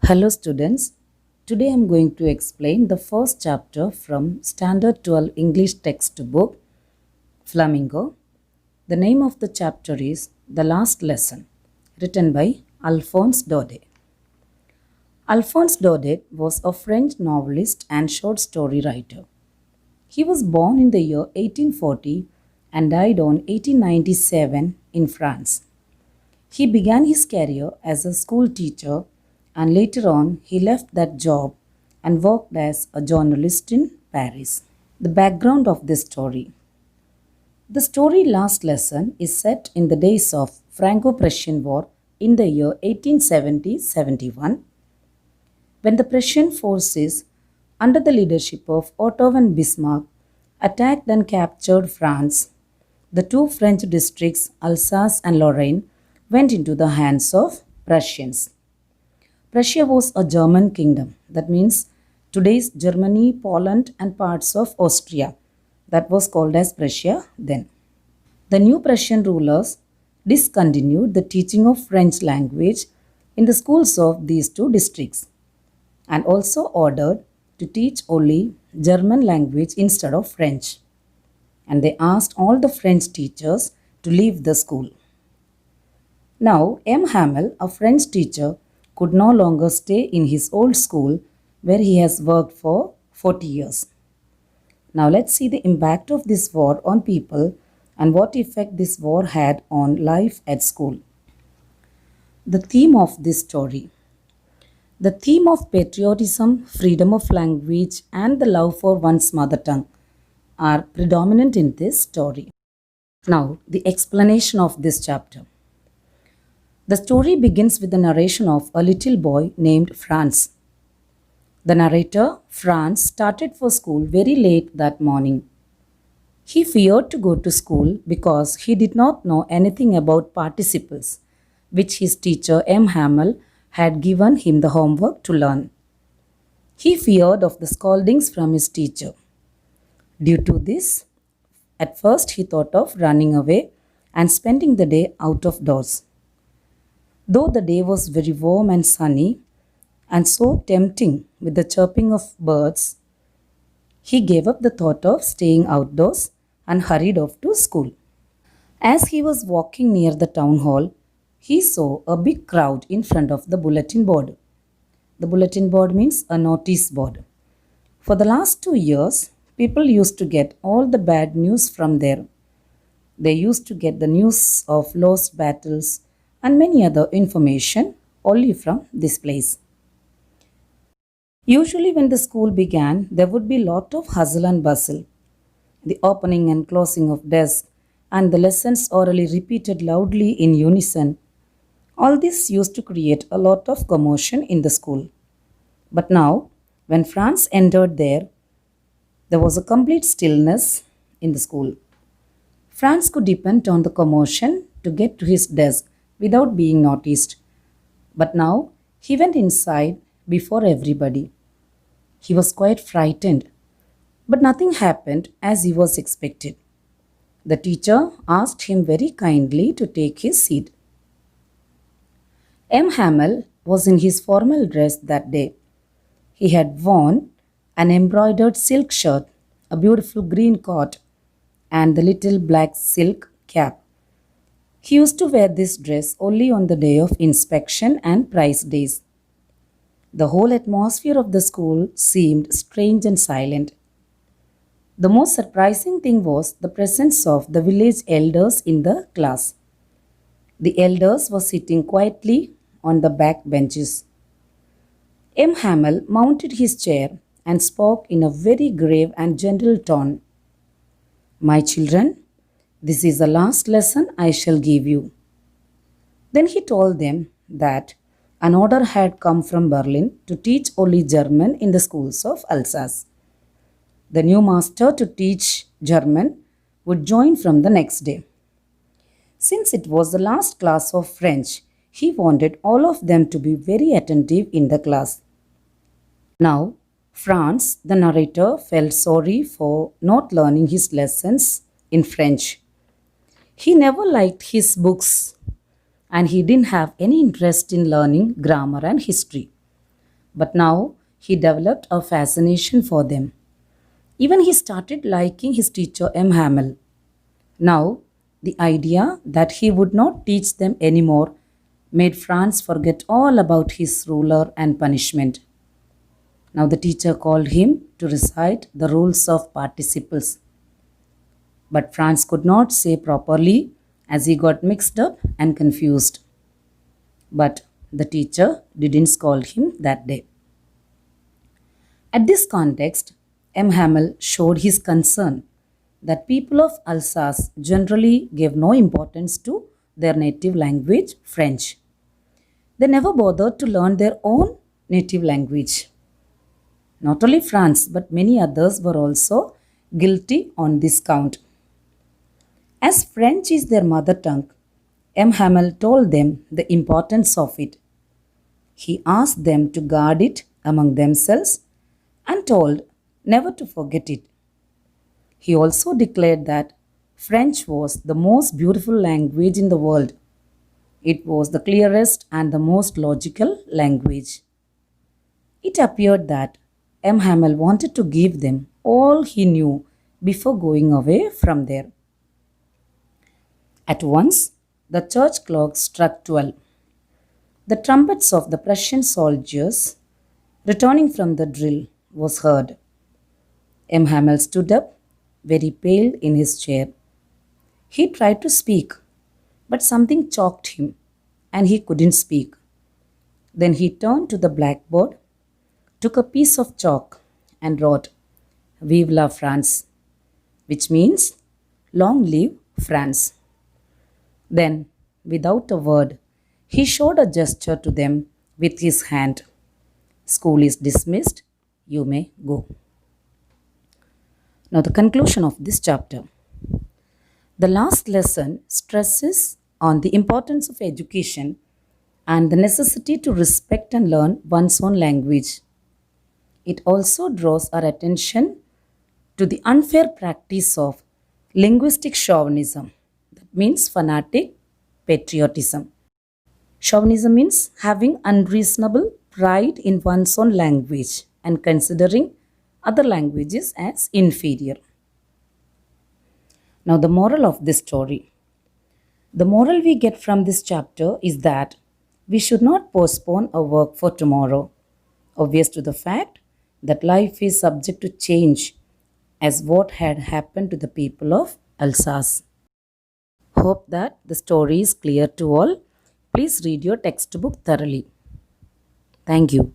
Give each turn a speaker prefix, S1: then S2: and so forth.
S1: Hello students, today I am going to explain the first chapter from Standard 12 English textbook, Flamingo. The name of the chapter is The Last Lesson, written by Alphonse Daudet. Alphonse Daudet was a French novelist and short story writer. He was born in the year 1840 and died on 1897 in France. He began his career as a school teacher and later on he left that job and worked as a journalist in Paris. The background of this story. The story Last Lesson is set in the days of Franco-Prussian War in the year 1870-71 when the Prussian forces under the leadership of Otto and Bismarck attacked and captured France. The two French districts Alsace and Lorraine went into the hands of Prussians. Prussia was a German kingdom, that means today's Germany, Poland and parts of Austria. That was called as Prussia then. The new Prussian rulers discontinued the teaching of French language in the schools of these two districts and also ordered to teach only German language instead of French. And they asked all the French teachers to leave the school. Now, M. Hamel, a French teacher, could no longer stay in his old school where he has worked for 40 years. Now let's see the impact of this war on people and what effect this war had on life at school. The theme of this story. The theme of patriotism, freedom of language and the love for one's mother tongue are predominant in this story. Now the explanation of this chapter. The story begins with the narration of a little boy named Franz. The narrator, Franz, started for school very late that morning. He feared to go to school because he did not know anything about participles, which his teacher M. Hamel had given him the homework to learn. He feared of the scoldings from his teacher. Due to this, at first he thought of running away and spending the day out of doors. Though the day was very warm and sunny and so tempting with the chirping of birds, he gave up the thought of staying outdoors and hurried off to school. As he was walking near the town hall, he saw a big crowd in front of the bulletin board. The bulletin board means a notice board. For the last 2 years, people used to get all the bad news from there. They used to get the news of lost battles and many other information only from this place. Usually when the school began, there would be a lot of hustle and bustle. The opening and closing of desks and the lessons orally repeated loudly in unison. All this used to create a lot of commotion in the school. But now, when Franz entered there was a complete stillness in the school. Franz could depend on the commotion to get to his desk without being noticed. But now he went inside before everybody. He was quite frightened, but nothing happened as he was expected. The teacher asked him very kindly to take his seat. M. Hamel was in his formal dress that day. He had worn an embroidered silk shirt, a beautiful green coat, and the little black silk cap. He used to wear this dress only on the day of inspection and prize days. The whole atmosphere of the school seemed strange and silent. The most surprising thing was the presence of the village elders in the class. The elders were sitting quietly on the back benches. M. Hamel mounted his chair and spoke in a very grave and gentle tone. "My children, this is the last lesson I shall give you." Then he told them that an order had come from Berlin to teach only German in the schools of Alsace. The new master to teach German would join from the next day. Since it was the last class of French, he wanted all of them to be very attentive in the class. Now, Franz, the narrator, felt sorry for not learning his lessons in French. He never liked his books and he didn't have any interest in learning grammar and history. But now he developed a fascination for them. Even he started liking his teacher M. Hamel. Now, the idea that he would not teach them anymore made Franz forget all about his ruler and punishment. Now, the teacher called him to recite the rules of participles. But Franz could not say properly as he got mixed up and confused. But the teacher didn't scold him that day. At this context, M. Hamel showed his concern that people of Alsace generally gave no importance to their native language, French. They never bothered to learn their own native language. Not only France, but many others were also guilty on this count. As French is their mother tongue, M. Hamel told them the importance of it. He asked them to guard it among themselves and told never to forget it. He also declared that French was the most beautiful language in the world. It was the clearest and the most logical language. It appeared that M. Hamel wanted to give them all he knew before going away from there. At once, the church clock struck 12. The trumpets of the Prussian soldiers returning from the drill was heard. M. Hamel stood up, very pale in his chair. He tried to speak, but something choked him, and he couldn't speak. Then he turned to the blackboard, took a piece of chalk, and wrote, Vive la France, which means, Long live France. Then, without a word, he showed a gesture to them with his hand. School is dismissed, you may go. Now, the conclusion of this chapter. The last lesson stresses on the importance of education and the necessity to respect and learn one's own language. It also draws our attention to the unfair practice of linguistic chauvinism, that means fanatic patriotism. Chauvinism means having unreasonable pride in one's own language and considering other languages as inferior. Now, the moral of this story. The moral we get from this chapter is that we should not postpone our work for tomorrow, obvious to the fact that life is subject to change as what had happened to the people of Alsace. Hope that the story is clear to all. Please read your textbook thoroughly. Thank you.